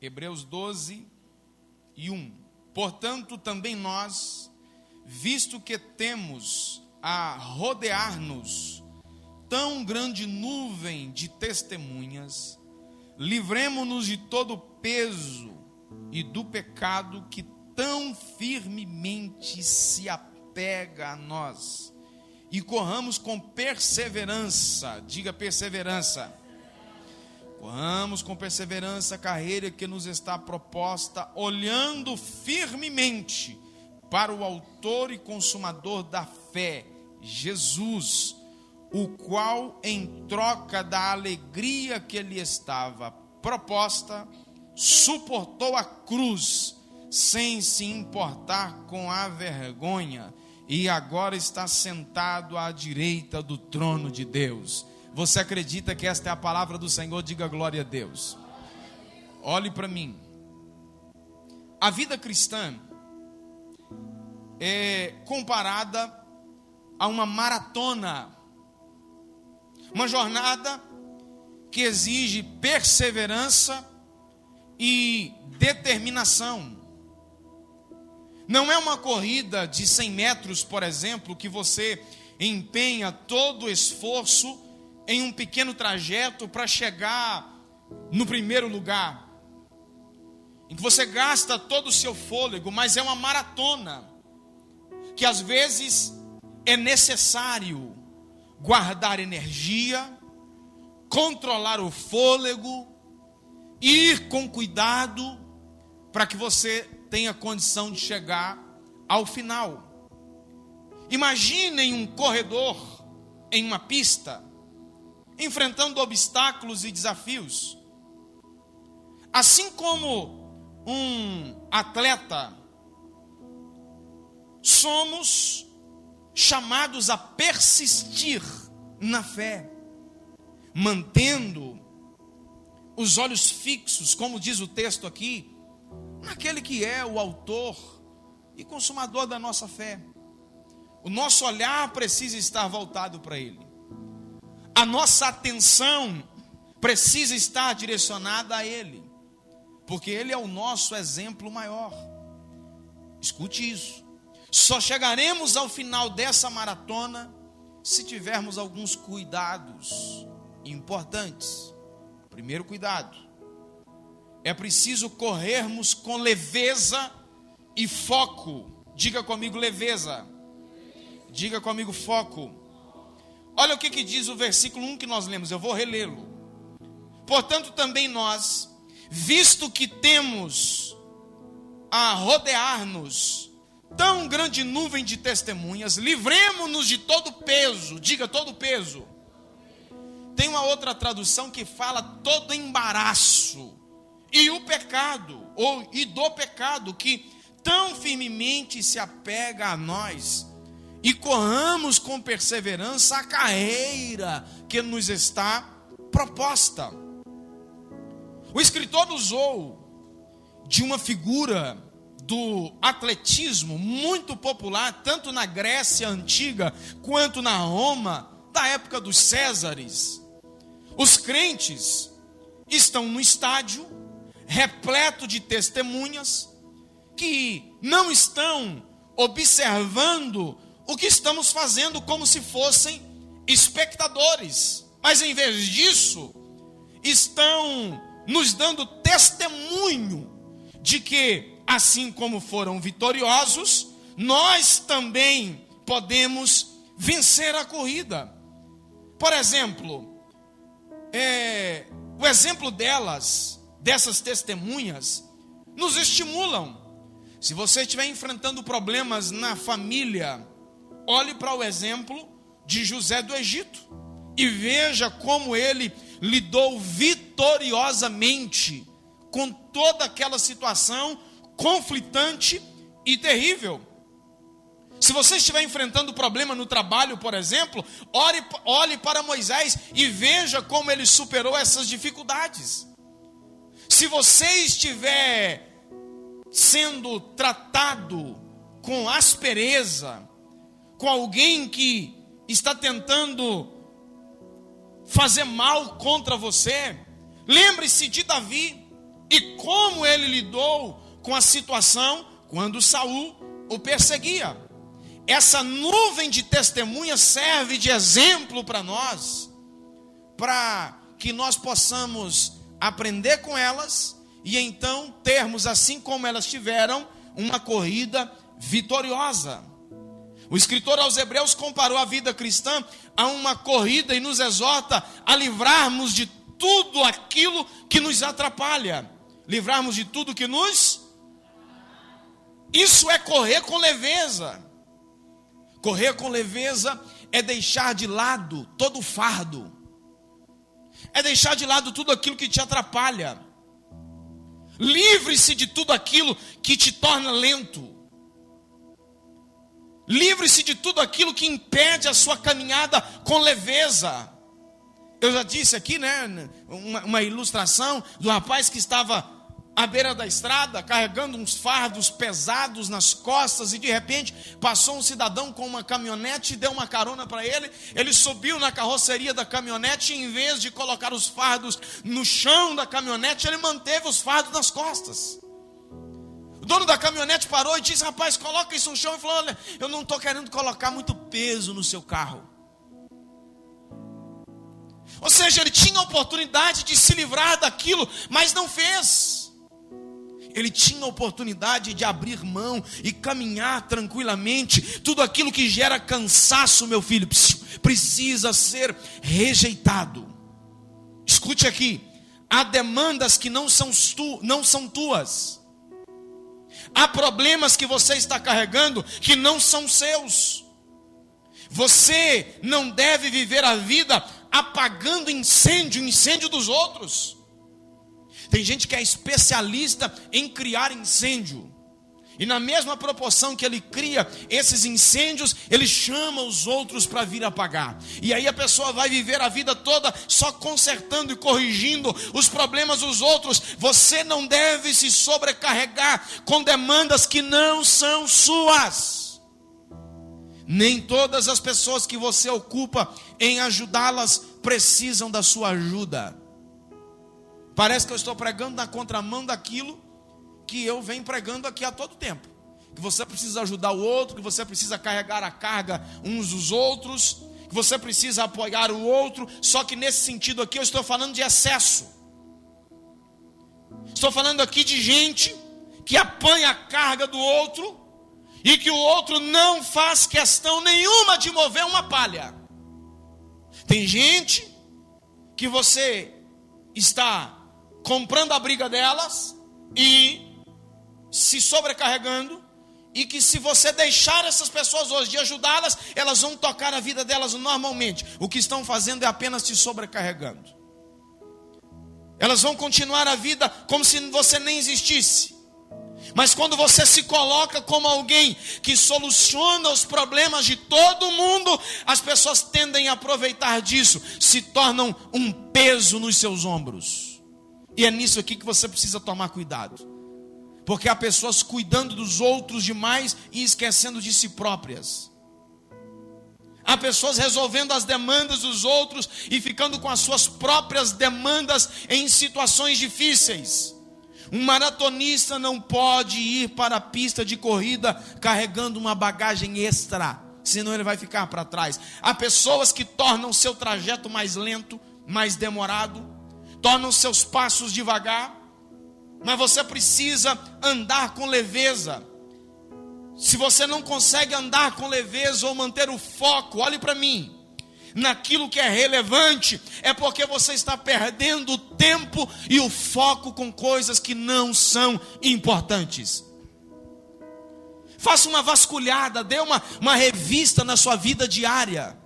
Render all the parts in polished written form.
Hebreus 12, 1. Portanto, também nós, visto que temos a rodear-nos tão grande nuvem de testemunhas, livremo-nos de todo o peso e do pecado que tão firmemente se apega a nós, e corramos com perseverança, diga perseverança, corramos com perseverança a carreira que nos está proposta, olhando firmemente para o autor e consumador da fé, Jesus, o qual, em troca da alegria que lhe estava proposta, suportou a cruz, sem se importar com a vergonha, e agora está sentado à direita do trono de Deus. Você acredita que esta é a palavra do Senhor? Diga glória a Deus. Olhe para mim. A vida cristã é comparada a uma maratona, uma jornada que exige perseverança e determinação. Não é uma corrida de 100 metros, por exemplo, que você empenha todo o esforço em um pequeno trajeto para chegar no primeiro lugar, em que você gasta todo o seu fôlego, mas é uma maratona, que às vezes é necessário guardar energia, controlar o fôlego, ir com cuidado, para que você tenha condição de chegar ao final. Imaginem um corredor em uma pista, enfrentando obstáculos e desafios. Assim como um atleta, somos chamados a persistir na fé, mantendo os olhos fixos, como diz o texto aqui, naquele que é o autor e consumador da nossa fé. O nosso olhar precisa estar voltado para Ele. A nossa atenção precisa estar direcionada a Ele, porque Ele é o nosso exemplo maior. Escute isso. Só chegaremos ao final dessa maratona se tivermos alguns cuidados importantes. Primeiro cuidado: é preciso corrermos com leveza e foco. Diga comigo leveza. Diga comigo foco. Olha o que diz o versículo 1 que nós lemos, eu vou relê-lo. Portanto, também nós, visto que temos a rodear-nos tão grande nuvem de testemunhas, livremo-nos de todo peso. Diga todo peso. Tem uma outra tradução que fala todo embaraço e o pecado, e do pecado que tão firmemente se apega a nós, e corramos com perseverança a carreira que nos está proposta. O escritor usou de uma figura do atletismo muito popular, tanto na Grécia antiga quanto na Roma, da época dos Césares. Os crentes estão no estádio, repleto de testemunhas, que não estão observando o que estamos fazendo como se fossem espectadores, mas em vez disso, estão nos dando testemunho de que, assim como foram vitoriosos, nós também podemos vencer a corrida. Por exemplo, o exemplo dessas testemunhas, nos estimulam. Se você estiver enfrentando problemas na família, olhe para o exemplo de José do Egito e veja como ele lidou vitoriosamente com toda aquela situação conflitante e terrível. Se você estiver enfrentando problema no trabalho, por exemplo, olhe para Moisés e veja como ele superou essas dificuldades. Se você estiver sendo tratado com aspereza, com alguém que está tentando fazer mal contra você, lembre-se de Davi e como como ele lidou com a situação quando Saul o perseguia. Essa nuvem de testemunhas serve de exemplo para nós, para que nós possamos aprender com elas e então termos, assim como elas tiveram, uma corrida vitoriosa. O escritor aos Hebreus comparou a vida cristã a uma corrida e nos exorta a livrarmos de tudo aquilo que nos atrapalha. Livrarmos de tudo que nos... Isso é correr com leveza. Correr com leveza é deixar de lado todo o fardo. É deixar de lado tudo aquilo que te atrapalha. Livre-se de tudo aquilo que te torna lento. Livre-se de tudo aquilo que impede a sua caminhada com leveza. Eu já disse aqui, né, uma ilustração do rapaz que estava à beira da estrada, carregando uns fardos pesados nas costas, e de repente passou um cidadão com uma caminhonete e deu uma carona para ele. Ele subiu na carroceria da caminhonete e, em vez de colocar os fardos no chão da caminhonete, ele manteve os fardos nas costas. O dono da caminhonete parou e disse: rapaz, coloca isso no chão. Ele falou: olha, eu não estou querendo colocar muito peso no seu carro. Ou seja, ele tinha a oportunidade de se livrar daquilo, mas não fez. Ele tinha a oportunidade de abrir mão e caminhar tranquilamente. Tudo aquilo que gera cansaço, meu filho, precisa ser rejeitado. Escute aqui: há demandas que não são tuas. Há problemas que você está carregando que não são seus. Você não deve viver a vida apagando incêndio dos outros. Tem gente que é especialista em criar incêndio. E na mesma proporção que ele cria esses incêndios, ele chama os outros para vir apagar. E aí a pessoa vai viver a vida toda só consertando e corrigindo os problemas dos outros. Você não deve se sobrecarregar com demandas que não são suas. Nem todas as pessoas que você ocupa em ajudá-las precisam da sua ajuda. Parece que eu estou pregando na contramão daquilo que eu venho pregando aqui há todo tempo. Que você precisa ajudar o outro, que você precisa carregar a carga uns dos outros, que você precisa apoiar o outro. Só que nesse sentido aqui eu estou falando de excesso. Estou falando aqui de gente que apanha a carga do outro e que o outro não faz questão nenhuma de mover uma palha. Tem gente que você está comprando a briga delas e se sobrecarregando, e que se você deixar essas pessoas hoje de ajudá-las, elas vão tocar a vida delas normalmente. O que estão fazendo é apenas te sobrecarregando. Elas vão continuar a vida como se você nem existisse. Mas quando você se coloca como alguém que soluciona os problemas de todo mundo, as pessoas tendem a aproveitar disso, se tornam um peso nos seus ombros. E é nisso aqui que você precisa tomar cuidado. Porque há pessoas cuidando dos outros demais e esquecendo de si próprias. Há pessoas resolvendo as demandas dos outros e ficando com as suas próprias demandas em situações difíceis. Um maratonista não pode ir para a pista de corrida carregando uma bagagem extra, senão ele vai ficar para trás. Há pessoas que tornam seu trajeto mais lento, mais demorado, tornam seus passos devagar, mas você precisa andar com leveza. Se você não consegue andar com leveza ou manter o foco, olhe para mim, naquilo que é relevante, é porque você está perdendo o tempo e o foco com coisas que não são importantes. Faça uma vasculhada, dê uma revista na sua vida diária.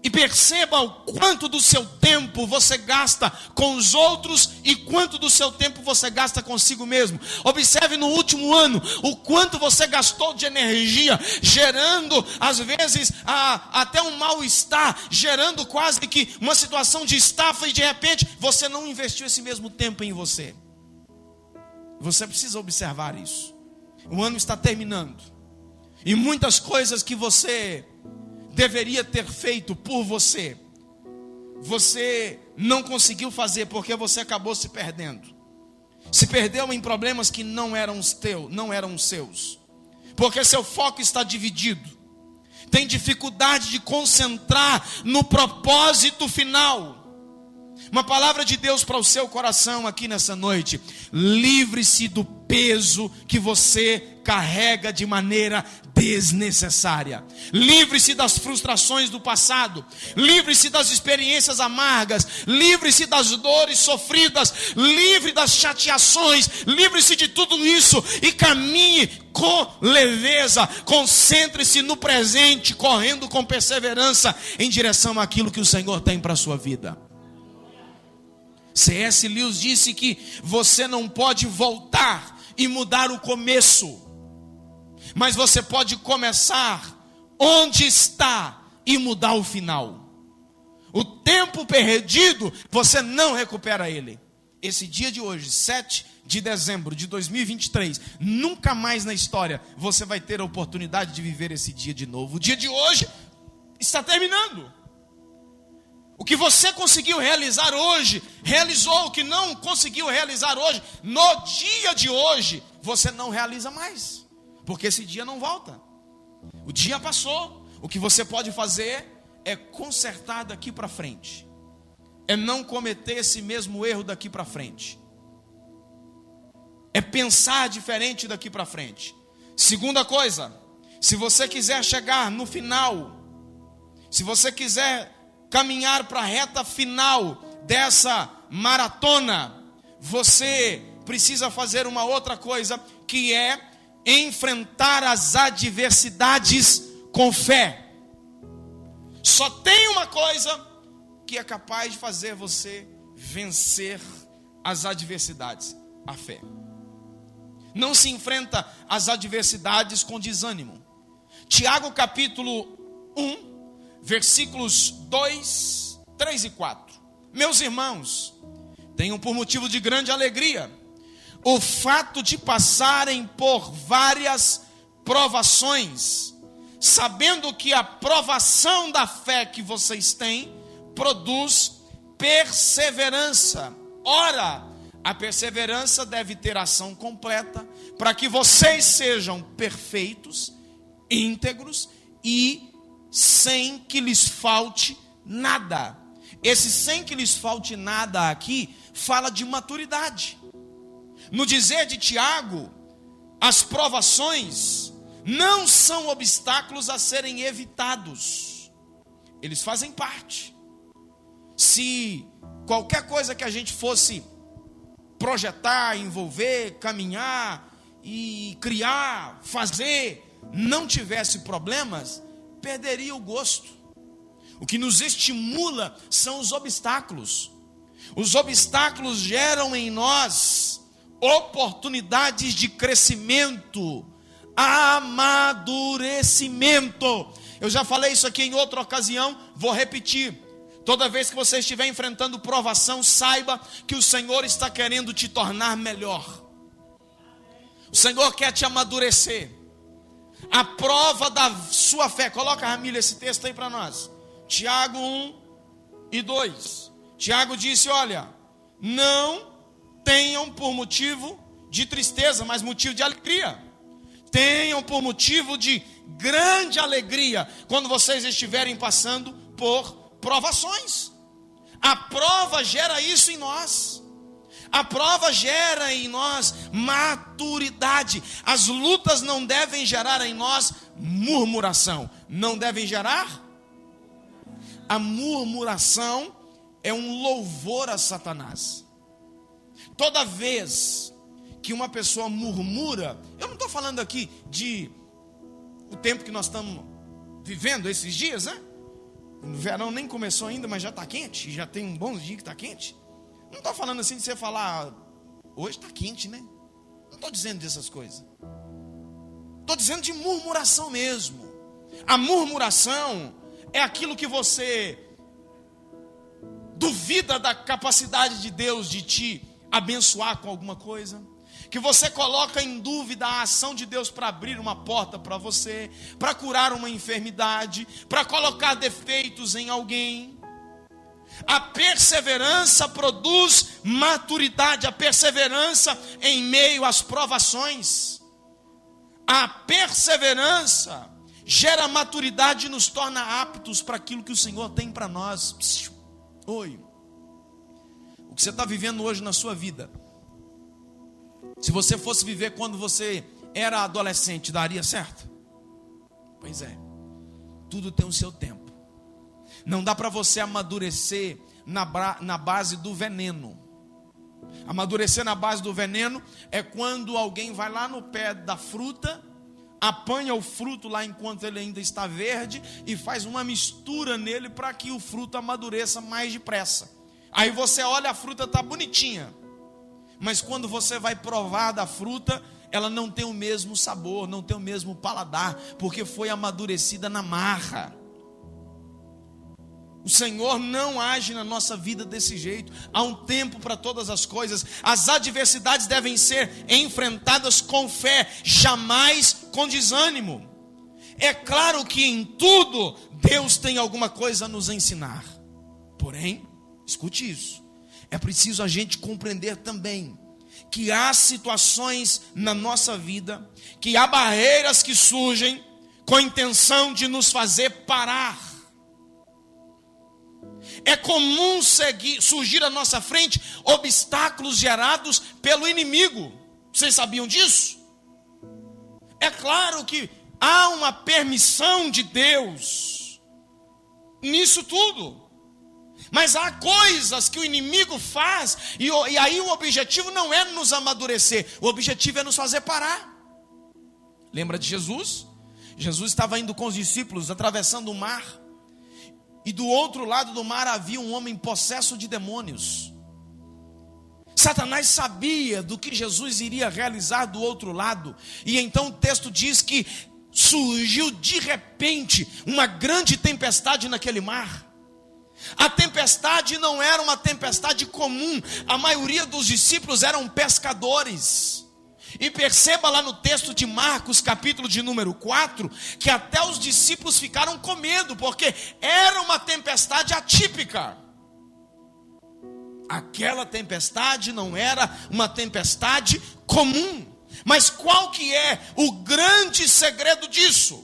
E perceba o quanto do seu tempo você gasta com os outros e quanto do seu tempo você gasta consigo mesmo. Observe no último ano o quanto você gastou de energia, gerando às vezes até um mal-estar, gerando quase que uma situação de estafa, e de repente você não investiu esse mesmo tempo em você. Você precisa observar isso. O ano está terminando e muitas coisas que você deveria ter feito por você, você não conseguiu fazer porque você acabou se perdendo. Se perdeu em problemas que não eram os seus. Porque seu foco está dividido. Tem dificuldade de concentrar no propósito final. Uma palavra de Deus para o seu coração aqui nessa noite: livre-se do peso que você carrega de maneira desnecessária. Livre-se das frustrações do passado. Livre-se das experiências amargas. Livre-se das dores sofridas. Livre das chateações. Livre-se de tudo isso e caminhe com leveza. Concentre-se no presente, correndo com perseverança em direção àquilo que o Senhor tem para a sua vida. C.S. Lewis disse que você não pode voltar e mudar o começo, mas você pode começar onde está e mudar o final. O tempo perdido, você não recupera ele. Esse dia de hoje, 7 de dezembro de 2023, nunca mais na história você vai ter a oportunidade de viver esse dia de novo. O dia de hoje está terminando. O que você conseguiu realizar hoje, realizou. O que não conseguiu realizar hoje, no dia de hoje, você não realiza mais. Porque esse dia não volta. O dia passou. O que você pode fazer é consertar daqui para frente. É não cometer esse mesmo erro daqui para frente. É pensar diferente daqui para frente. Segunda coisa, se você quiser chegar no final, se você quiser caminhar para a reta final dessa maratona, você precisa fazer uma outra coisa, que é enfrentar as adversidades com fé. Só tem uma coisa que é capaz de fazer você vencer as adversidades: a fé. Não se enfrenta as adversidades com desânimo. Tiago capítulo 1, versículos 2, 3 e 4. Meus irmãos, tenham por motivo de grande alegria o fato de passarem por várias provações, sabendo que a provação da fé que vocês têm produz perseverança. Ora, a perseverança deve ter ação completa, para que vocês sejam perfeitos, íntegros e sem que lhes falte nada. Esse sem que lhes falte nada aqui fala de maturidade. No dizer de Tiago, as provações não são obstáculos a serem evitados. Eles fazem parte. Se qualquer coisa que a gente fosse projetar, envolver, caminhar e criar, fazer, não tivesse problemas, perderia o gosto. O que nos estimula são os obstáculos. Os obstáculos geram em nós oportunidades de crescimento, amadurecimento. Eu já falei isso aqui em outra ocasião, vou repetir. Toda vez que você estiver enfrentando provação, saiba que o Senhor está querendo te tornar melhor. O Senhor quer te amadurecer. A prova da sua fé. Coloca, Ramília, esse texto aí para nós. Tiago 1 e 2. Tiago disse: olha, não tenham por motivo de tristeza, mas motivo de alegria. Tenham por motivo de grande alegria quando vocês estiverem passando por provações. A prova gera isso em nós. A prova gera em nós maturidade. As lutas não devem gerar em nós murmuração. Não devem gerar? A murmuração é um louvor a Satanás. Toda vez que uma pessoa murmura, eu não estou falando aqui de o tempo que nós estamos vivendo esses dias, né? O verão nem começou ainda, mas já está quente. Já tem um bom dia que está quente. Não estou falando assim de você falar, hoje está quente, né? Não estou dizendo dessas coisas. Estou dizendo de murmuração mesmo. A murmuração é aquilo que você duvida da capacidade de Deus de te abençoar com alguma coisa, que você coloca em dúvida a ação de Deus para abrir uma porta para você, para curar uma enfermidade, para colocar defeitos em alguém. A perseverança produz maturidade, a perseverança em meio às provações. A perseverança gera maturidade e nos torna aptos para aquilo que o Senhor tem para nós. Oi. O que você está vivendo hoje na sua vida, se você fosse viver quando você era adolescente, daria certo? Pois é. Tudo tem o seu tempo. Não dá para você amadurecer na base do veneno. Amadurecer na base do veneno é quando alguém vai lá no pé da fruta, apanha o fruto lá enquanto ele ainda está verde e faz uma mistura nele para que o fruto amadureça mais depressa. Aí você olha, a fruta está bonitinha, mas quando você vai provar da fruta, ela não tem o mesmo sabor, não tem o mesmo paladar, porque foi amadurecida na marra. O Senhor não age na nossa vida desse jeito. Há um tempo para todas as coisas. As adversidades devem ser enfrentadas com fé, jamais com desânimo. É claro que em tudo Deus tem alguma coisa a nos ensinar. Porém, escute isso, é preciso a gente compreender também que há situações na nossa vida, que há barreiras que surgem com a intenção de nos fazer parar. É comum surgir à nossa frente obstáculos gerados pelo inimigo. Vocês sabiam disso? É claro que há uma permissão de Deus nisso tudo. Mas há coisas que o inimigo faz, e aí o objetivo não é nos amadurecer, o objetivo é nos fazer parar. Lembra de Jesus? Jesus estava indo com os discípulos, atravessando o mar, e do outro lado do mar havia um homem possesso de demônios. Satanás sabia do que Jesus iria realizar do outro lado, e então o texto diz que surgiu de repente uma grande tempestade naquele mar. A tempestade não era uma tempestade comum. A maioria dos discípulos eram pescadores. E perceba lá no texto de Marcos, capítulo de número 4, que até os discípulos ficaram com medo, porque era uma tempestade atípica. Aquela tempestade não era uma tempestade comum. Mas qual que é o grande segredo disso?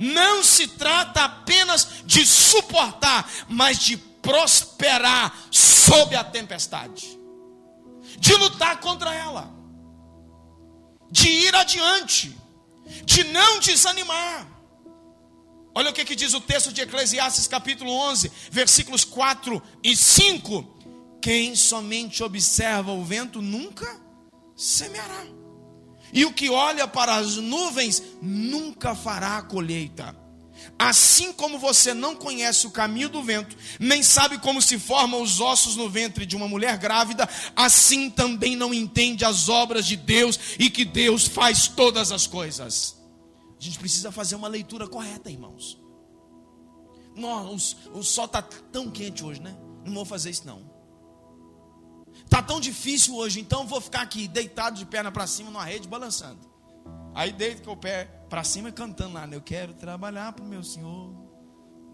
Não se trata apenas de suportar, mas de prosperar sob a tempestade, de lutar contra ela, de ir adiante, de não desanimar. Olha o que diz o texto de Eclesiastes capítulo 11, versículos 4 e 5. Quem somente observa o vento nunca semeará, e o que olha para as nuvens nunca fará a colheita. Assim como você não conhece o caminho do vento, nem sabe como se formam os ossos no ventre de uma mulher grávida, assim também não entende as obras de Deus e que Deus faz todas as coisas. A gente precisa fazer uma leitura correta, irmãos. O sol está tão quente hoje, né? Não vou fazer isso não. Está tão difícil hoje, então vou ficar aqui deitado de perna para cima numa rede balançando. Aí deito com o pé para cima e cantando lá, eu quero trabalhar para o meu Senhor.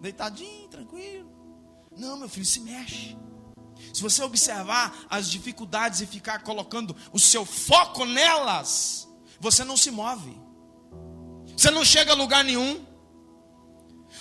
Deitadinho, tranquilo. Não, meu filho, se mexe. Se você observar as dificuldades e ficar colocando o seu foco nelas, você não se move. Você não chega a lugar nenhum.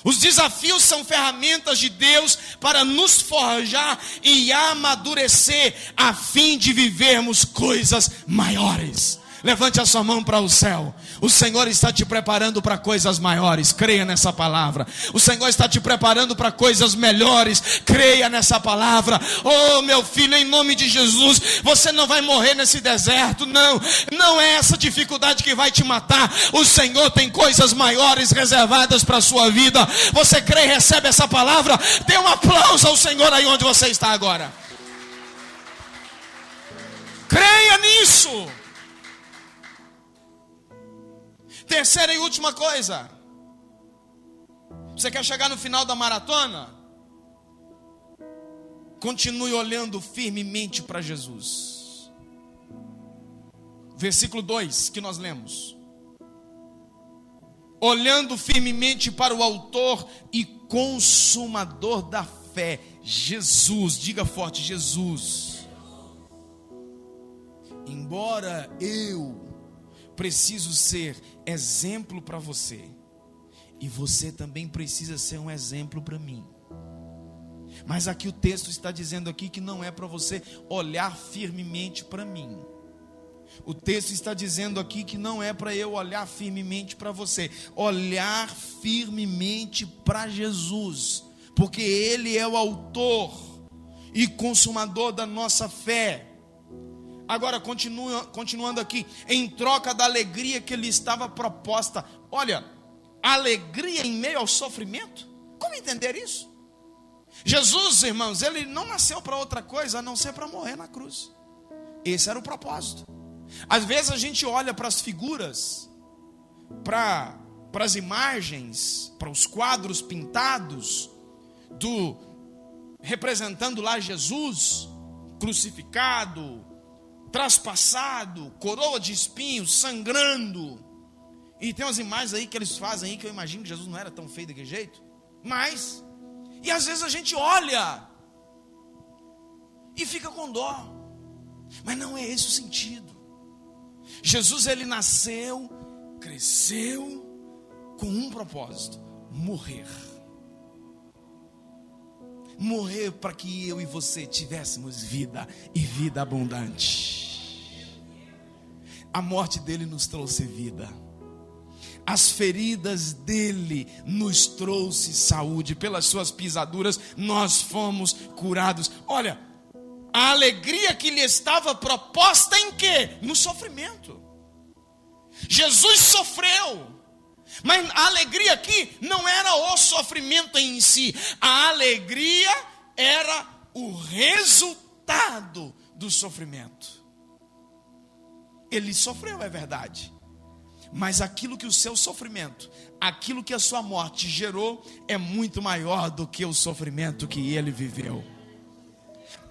Os desafios são ferramentas de Deus para nos forjar e amadurecer, a fim de vivermos coisas maiores. Levante a sua mão para o céu. O Senhor está te preparando para coisas maiores. Creia nessa palavra. O Senhor está te preparando para coisas melhores. Creia nessa palavra. Oh, meu filho, em nome de Jesus, você não vai morrer nesse deserto. Não é essa dificuldade que vai te matar. O Senhor tem coisas maiores reservadas para a sua vida. Você crê e recebe essa palavra? Dê um aplauso ao Senhor aí onde você está agora. Creia nisso. Terceira e última coisa. Você quer chegar no final da maratona? Continue olhando firmemente para Jesus. Versículo 2 que nós lemos. Olhando firmemente para o autor e consumador da fé, Jesus. Diga forte, Jesus. Embora eu preciso ser exemplo para você, e você também precisa ser um exemplo para mim. Mas aqui o texto está dizendo aqui que não é para você olhar firmemente para mim. O texto está dizendo aqui que não é para eu olhar firmemente para você, olhar firmemente para Jesus, porque Ele é o autor e consumador da nossa fé. Agora, continuando aqui, em troca da alegria que lhe estava proposta. Olha, alegria em meio ao sofrimento? Como entender isso? Jesus, irmãos, Ele não nasceu para outra coisa a não ser para morrer na cruz. Esse era o propósito. Às vezes a gente olha para as figuras, para as imagens, para os quadros pintados, representando lá Jesus, crucificado, traspassado, coroa de espinhos, sangrando. E tem umas imagens aí que eles fazem aí, que eu imagino que Jesus não era tão feio daquele jeito. Mas, e às vezes a gente olha e fica com dó. Mas não é esse o sentido. Jesus, Ele nasceu, cresceu com um propósito: morrer. Morrer para que eu e você tivéssemos vida e vida abundante. A morte dele nos trouxe vida. As feridas dele nos trouxe saúde. Pelas suas pisaduras nós fomos curados. Olha, a alegria que lhe estava proposta em quê? No sofrimento. Jesus sofreu, mas a alegria aqui não era o sofrimento em si. A alegria era o resultado do sofrimento. Ele sofreu, é verdade, mas aquilo que o seu sofrimento, aquilo que a sua morte gerou, é muito maior do que o sofrimento que ele viveu.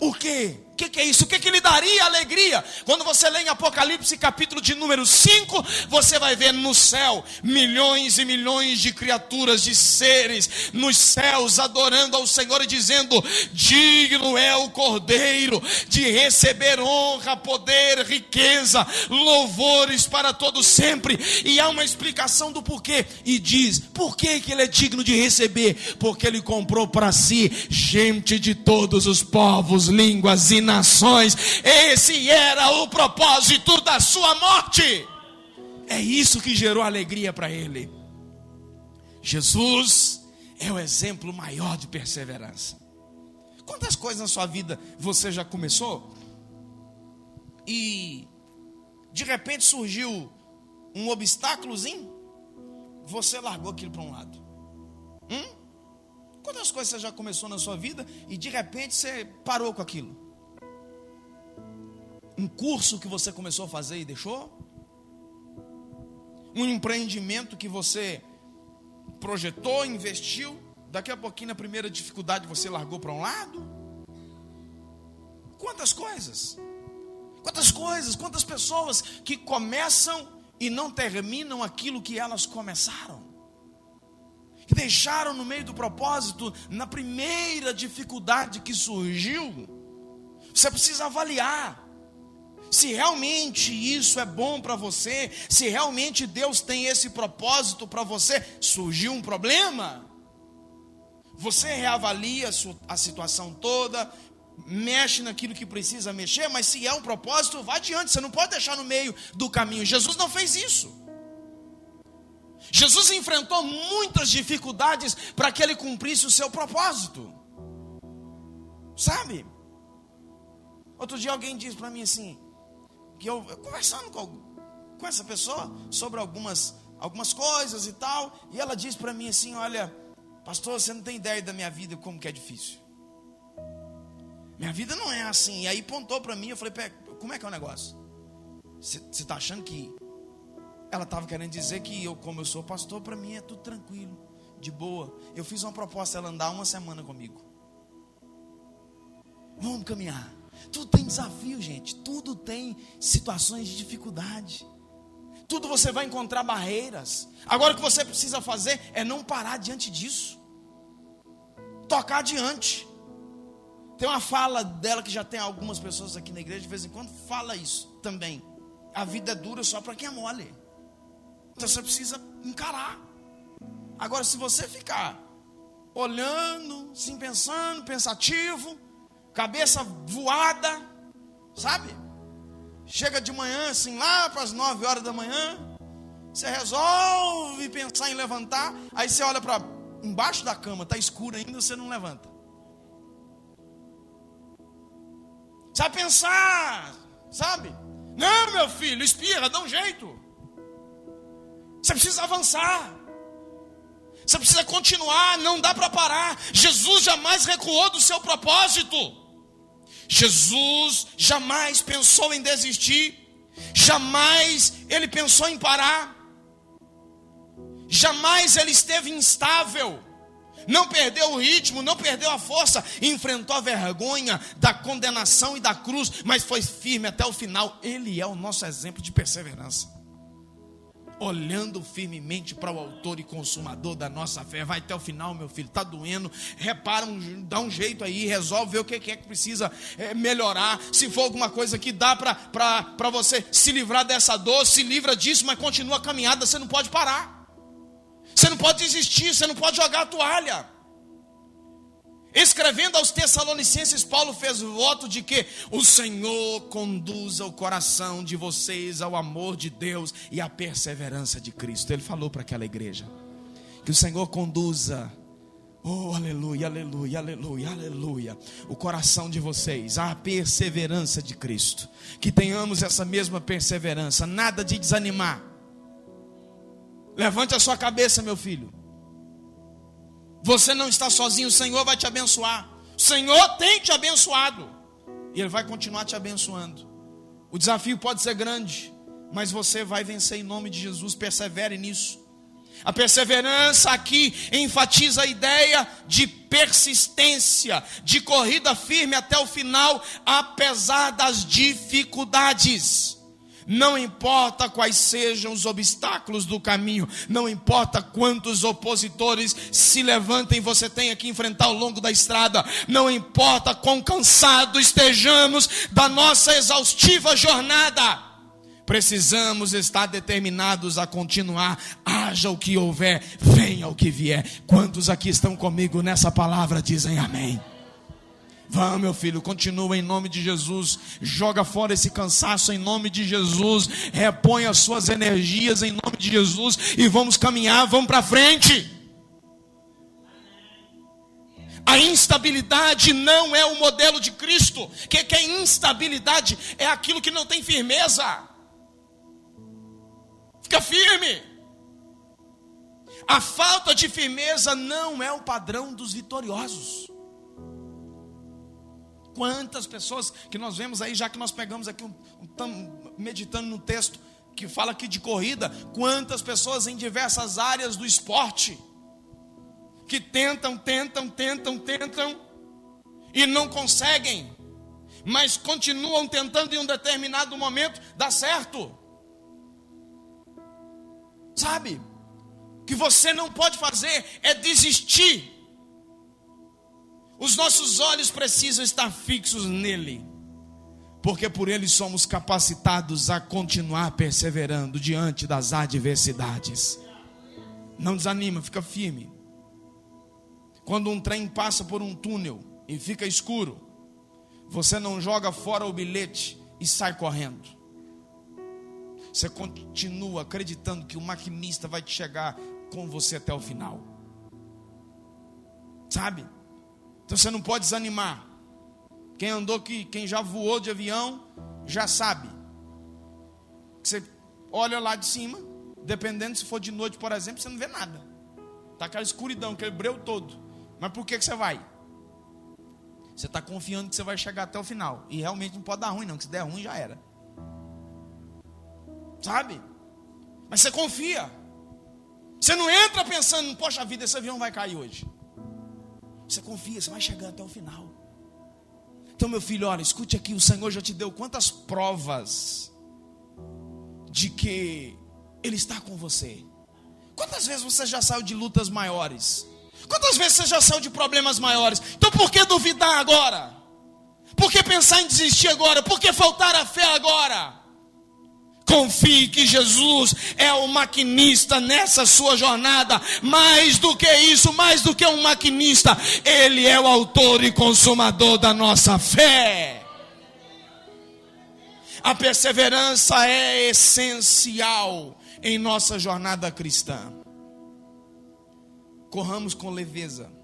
O quê? O que é isso? O que lhe daria alegria? Quando você lê em Apocalipse capítulo de número 5, você vai ver no céu milhões e milhões de criaturas, de seres nos céus adorando ao Senhor e dizendo: digno é o Cordeiro de receber honra, poder, riqueza, louvores para todos sempre. E há uma explicação do porquê, e diz: por que ele é digno de receber? Porque ele comprou para si gente de todos os povos, línguas e nações. Esse era o propósito da sua morte. É isso que gerou alegria para ele. Jesus é o exemplo maior de perseverança. Quantas coisas na sua vida você já começou e de repente surgiu um obstáculozinho, você largou aquilo para um lado? Quantas coisas você já começou na sua vida e de repente você parou com aquilo? Um curso que você começou a fazer e deixou? Um empreendimento que você projetou, investiu, daqui a pouquinho na primeira dificuldade você largou para um lado? Quantas coisas? Quantas pessoas que começam e não terminam aquilo que elas começaram? Que deixaram no meio do propósito, na primeira dificuldade que surgiu. Você precisa avaliar se realmente isso é bom para você, se realmente Deus tem esse propósito para você. Surgiu um problema, você reavalia a situação toda, mexe naquilo que precisa mexer, mas se é um propósito, vá adiante. Você não pode deixar no meio do caminho. Jesus não fez isso. Jesus enfrentou muitas dificuldades para que ele cumprisse o seu propósito. Sabe? Outro dia alguém disse para mim assim, que eu conversando com essa pessoa sobre algumas coisas e tal, e ela disse para mim assim: olha, pastor, você não tem ideia da minha vida, como que é difícil. Minha vida não é assim. E aí apontou para mim, eu falei: como é que é o negócio? Você está achando que... Ela estava querendo dizer que como eu sou pastor, para mim é tudo tranquilo, de boa. Eu fiz uma proposta, ela andar uma semana comigo. Vamos caminhar. Tudo tem desafio, gente. Tudo tem situações de dificuldade. Tudo você vai encontrar barreiras. Agora o que você precisa fazer é não parar diante disso. Tocar adiante. Tem uma fala dela que já tem algumas pessoas aqui na igreja, de vez em quando fala isso também. A vida é dura só para quem é mole. Então você precisa encarar. Agora, se você ficar olhando, assim, pensando, pensativo, cabeça voada, sabe? Chega de manhã, assim, lá para as 9 horas da manhã, você resolve pensar em levantar, aí você olha para embaixo da cama, está escuro ainda, você não levanta. Sabe pensar, sabe? Não, meu filho, espirra, dá um jeito. Você precisa avançar. Você precisa continuar, não dá para parar. Jesus jamais recuou do seu propósito. Jesus jamais pensou em desistir. Jamais ele pensou em parar. Jamais ele esteve instável. Não perdeu o ritmo, não perdeu a força. Enfrentou a vergonha da condenação e da cruz, mas foi firme até o final. Ele é o nosso exemplo de perseverança. Olhando firmemente para o autor e consumador da nossa fé. Vai até o final, meu filho, está doendo. Repara, dá um jeito aí, resolve, vê o que é que precisa melhorar. Se for alguma coisa que dá para você se livrar dessa dor, se livra disso, mas continua a caminhada, você não pode parar. Você não pode desistir, você não pode jogar a toalha. Escrevendo aos Tessalonicenses, Paulo fez voto de que o Senhor conduza o coração de vocês ao amor de Deus e à perseverança de Cristo. Ele falou para aquela igreja que o Senhor conduza, oh aleluia, aleluia, aleluia, aleluia, o coração de vocês à perseverança de Cristo. Que tenhamos essa mesma perseverança, nada de desanimar. Levante a sua cabeça, meu filho. Você não está sozinho, o Senhor vai te abençoar. O Senhor tem te abençoado. E Ele vai continuar te abençoando. O desafio pode ser grande, mas você vai vencer em nome de Jesus. Persevere nisso. A perseverança aqui enfatiza a ideia de persistência, de corrida firme até o final, apesar das dificuldades. Não importa quais sejam os obstáculos do caminho, não importa quantos opositores se levantem, você tenha que enfrentar ao longo da estrada, não importa quão cansado estejamos da nossa exaustiva jornada, precisamos estar determinados a continuar, haja o que houver, venha o que vier. Quantos aqui estão comigo nessa palavra dizem amém? Vamos, meu filho, continua em nome de Jesus. Joga fora esse cansaço em nome de Jesus. Repõe as suas energias em nome de Jesus. E vamos caminhar, vamos para frente. A instabilidade não é o modelo de Cristo. Que é instabilidade? É aquilo que não tem firmeza. Fica firme. A falta de firmeza não é o padrão dos vitoriosos. Quantas pessoas que nós vemos aí, já que nós pegamos aqui, estamos meditando no texto que fala aqui de corrida, quantas pessoas em diversas áreas do esporte, que tentam e não conseguem, mas continuam tentando, e em um determinado momento dá certo. Sabe, o que você não pode fazer é desistir. Os nossos olhos precisam estar fixos nele, porque por ele somos capacitados a continuar perseverando diante das adversidades. Não desanima, fica firme. Quando um trem passa por um túnel e fica escuro, você não joga fora o bilhete e sai correndo. Você continua acreditando que o maquinista vai chegar com você até o final. Sabe? Então você não pode desanimar. Quem já voou de avião já sabe. Você olha lá de cima, dependendo se for de noite, por exemplo, você não vê nada. Está aquela escuridão, aquele breu todo. Mas por que você vai? Você está confiando que você vai chegar até o final. E realmente não pode dar ruim não, que se der ruim já era. Sabe? Mas você confia. Você não entra pensando, poxa vida, esse avião vai cair hoje. Você confia, você vai chegar até o final. Então, meu filho, olha, escute aqui, o Senhor já te deu quantas provas de que Ele está com você. Quantas vezes você já saiu de lutas maiores? Quantas vezes você já saiu de problemas maiores? Então por que duvidar agora? Por que pensar em desistir agora? Por que faltar a fé agora? Confie que Jesus é o maquinista nessa sua jornada. Mais do que isso, mais do que um maquinista, Ele é o autor e consumador da nossa fé. A perseverança é essencial em nossa jornada cristã. Corramos com leveza.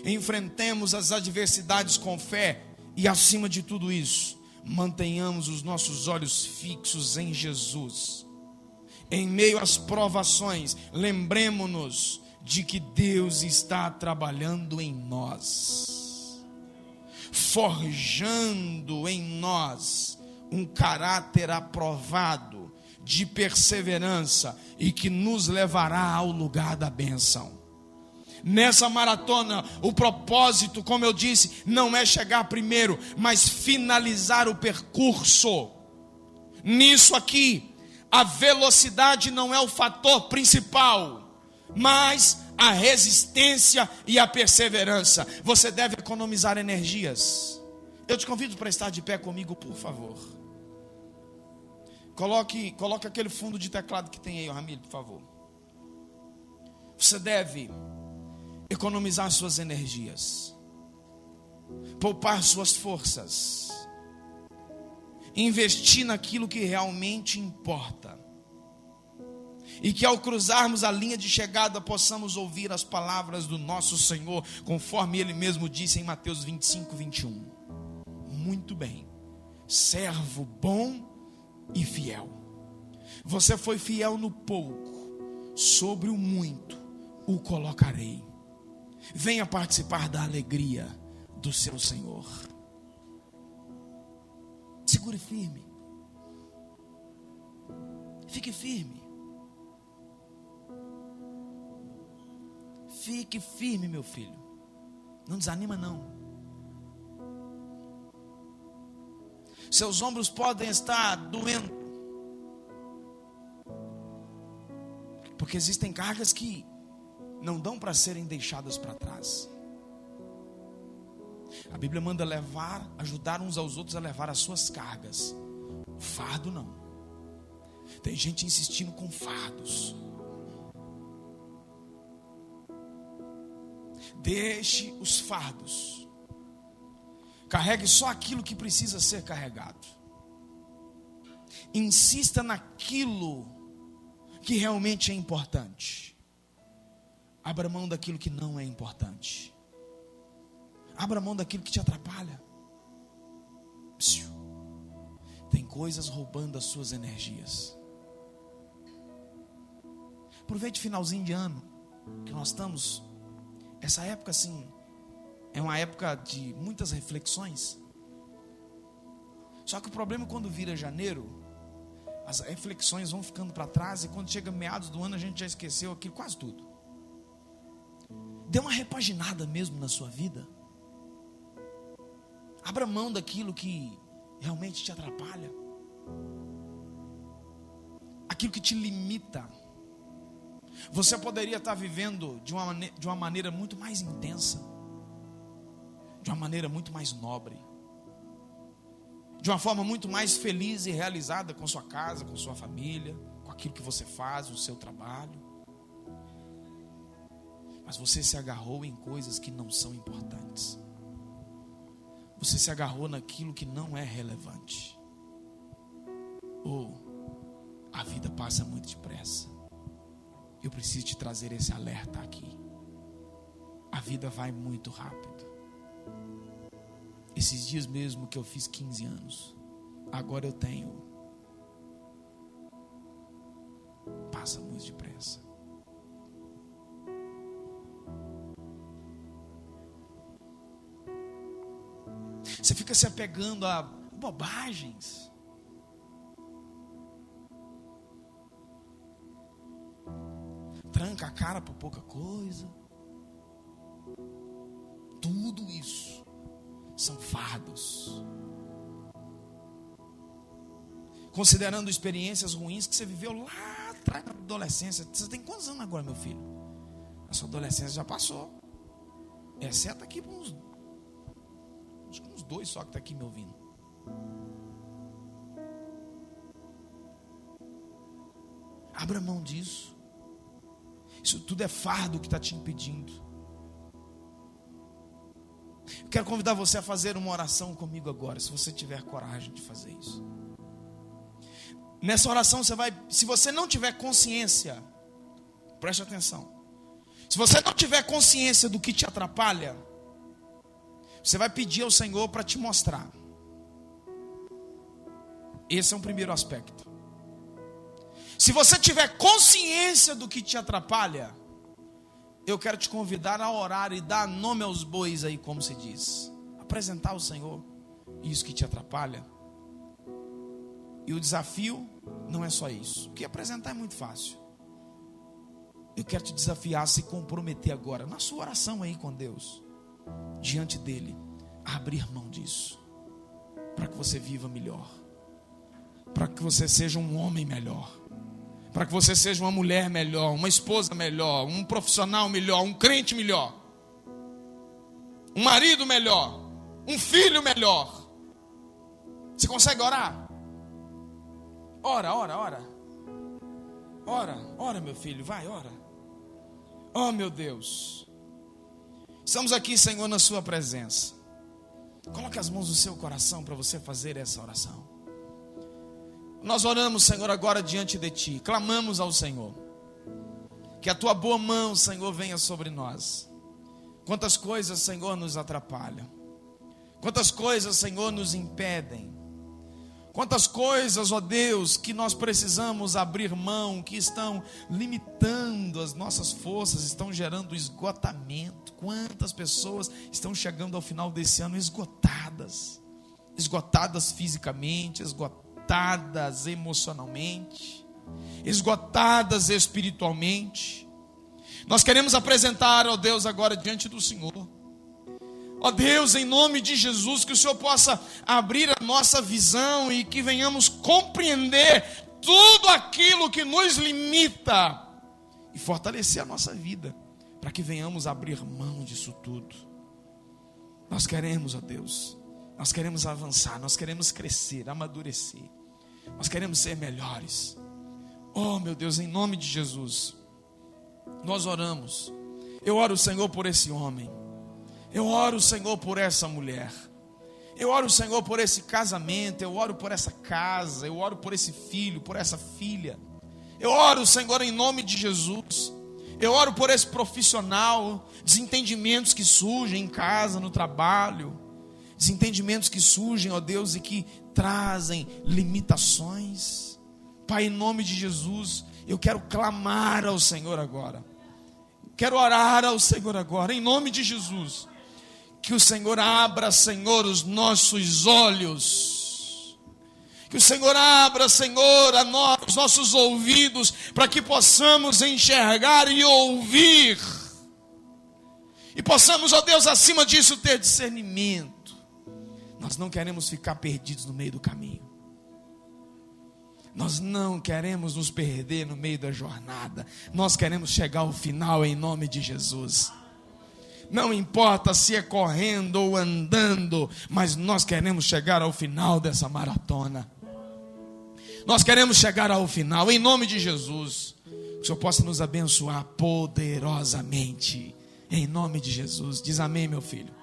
Enfrentemos as adversidades com fé e, acima de tudo isso, mantenhamos os nossos olhos fixos em Jesus. Em meio às provações, lembremos-nos de que Deus está trabalhando em nós, forjando em nós um caráter aprovado de perseverança e que nos levará ao lugar da bênção. Nessa maratona, o propósito, como eu disse, não é chegar primeiro, mas finalizar o percurso. Nisso aqui, a velocidade não é o fator principal, mas a resistência e a perseverança. Você deve economizar energias. Eu te convido para estar de pé comigo, por favor. Coloque aquele fundo de teclado que tem aí, Ramiro, por favor. Você deve economizar suas energias, poupar suas forças, investir naquilo que realmente importa, e que ao cruzarmos a linha de chegada possamos ouvir as palavras do nosso Senhor, conforme Ele mesmo disse em Mateus 25, 21. Muito bem, servo bom e fiel. Você foi fiel no pouco, sobre o muito o colocarei. Venha participar da alegria do seu Senhor. Segure firme. Fique firme. Fique firme, meu filho. Não desanima, não. Seus ombros podem estar doendo, porque existem cargas que não dão para serem deixadas para trás. A Bíblia manda ajudar uns aos outros a levar as suas cargas. O fardo não. Tem gente insistindo com fardos. Deixe os fardos. Carregue só aquilo que precisa ser carregado. Insista naquilo que realmente é importante. Abra mão daquilo que não é importante. Abra mão daquilo que te atrapalha. Tem coisas roubando as suas energias. Aproveite o finalzinho de ano que nós estamos. Essa época assim é uma época de muitas reflexões. Só que o problema é quando vira janeiro, as reflexões vão ficando para trás, e quando chega meados do ano a gente já esqueceu aquilo, quase tudo. Dê uma repaginada mesmo na sua vida. Abra mão daquilo que realmente te atrapalha, aquilo que te limita. Você poderia estar vivendo de uma maneira muito mais intensa, de uma maneira muito mais nobre, de uma forma muito mais feliz e realizada com sua casa, com sua família, com aquilo que você faz, o seu trabalho. Mas você se agarrou em coisas que não são importantes. Você se agarrou naquilo que não é relevante. A vida passa muito depressa. Eu preciso te trazer esse alerta aqui. A vida vai muito rápido. Esses dias mesmo que eu fiz 15 anos, agora eu tenho. Passa muito depressa. Você fica se apegando a bobagens. Tranca a cara por pouca coisa. Tudo isso são fardos. Considerando experiências ruins que você viveu lá atrás na adolescência. Você tem quantos anos agora, meu filho? A sua adolescência já passou. Exceto aqui por uns Acho que uns 2 só que estão aqui me ouvindo. Abra mão disso. Isso tudo é fardo que está te impedindo. Eu quero convidar você a fazer uma oração comigo agora, se você tiver coragem de fazer isso. Nessa oração você vai, se você não tiver consciência, preste atenção. Se você não tiver consciência do que te atrapalha, você vai pedir ao Senhor para te mostrar. Esse é um primeiro aspecto. Se você tiver consciência do que te atrapalha, eu quero te convidar a orar e dar nome aos bois aí, como se diz. Apresentar ao Senhor isso que te atrapalha. E o desafio não é só isso. Porque apresentar é muito fácil. Eu quero te desafiar a se comprometer agora, na sua oração aí com Deus, diante dele, a abrir mão disso. Para que você viva melhor. Para que você seja um homem melhor. Para que você seja uma mulher melhor, uma esposa melhor, um profissional melhor, um crente melhor, um marido melhor, um filho melhor. Você consegue orar? Ora, meu filho, vai, ora. Oh, meu Deus. Estamos aqui, Senhor, na sua presença. Coloque as mãos no seu coração para você fazer essa oração. Nós oramos, Senhor, agora diante de Ti. Clamamos ao Senhor. Que a Tua boa mão, Senhor, venha sobre nós. Quantas coisas, Senhor, nos atrapalham. Quantas coisas, Senhor, nos impedem. Quantas coisas, ó Deus, que nós precisamos abrir mão, que estão limitando as nossas forças, estão gerando esgotamento. Quantas pessoas estão chegando ao final desse ano esgotadas. Esgotadas fisicamente, esgotadas emocionalmente, esgotadas espiritualmente. Nós queremos apresentar, ó Deus, agora diante do Senhor, ó Deus, em nome de Jesus, que o Senhor possa abrir a nossa visão e que venhamos compreender tudo aquilo que nos limita e fortalecer a nossa vida, para que venhamos abrir mão disso tudo. Nós queremos, ó Deus, nós queremos avançar, nós queremos crescer, amadurecer. Nós queremos ser melhores. Oh, meu Deus, em nome de Jesus, nós oramos. Eu oro, Senhor, por esse homem. Eu oro, Senhor, por essa mulher. Eu oro, Senhor, por esse casamento. Eu oro por essa casa. Eu oro por esse filho, por essa filha. Eu oro, Senhor, em nome de Jesus. Eu oro por esse profissional. Desentendimentos que surgem em casa, no trabalho. Desentendimentos que surgem, ó Deus, e que trazem limitações. Pai, em nome de Jesus, eu quero clamar ao Senhor agora. Quero orar ao Senhor agora, em nome de Jesus. Que o Senhor abra, Senhor, os nossos olhos. Que o Senhor abra, Senhor, os nossos ouvidos, para que possamos enxergar e ouvir. E possamos, ó Deus, acima disso ter discernimento. Nós não queremos ficar perdidos no meio do caminho. Nós não queremos nos perder no meio da jornada. Nós queremos chegar ao final em nome de Jesus. Não importa se é correndo ou andando, mas nós queremos chegar ao final dessa maratona. Nós queremos chegar ao final em nome de Jesus. Que o Senhor possa nos abençoar poderosamente. Em nome de Jesus. Diz amém, meu filho.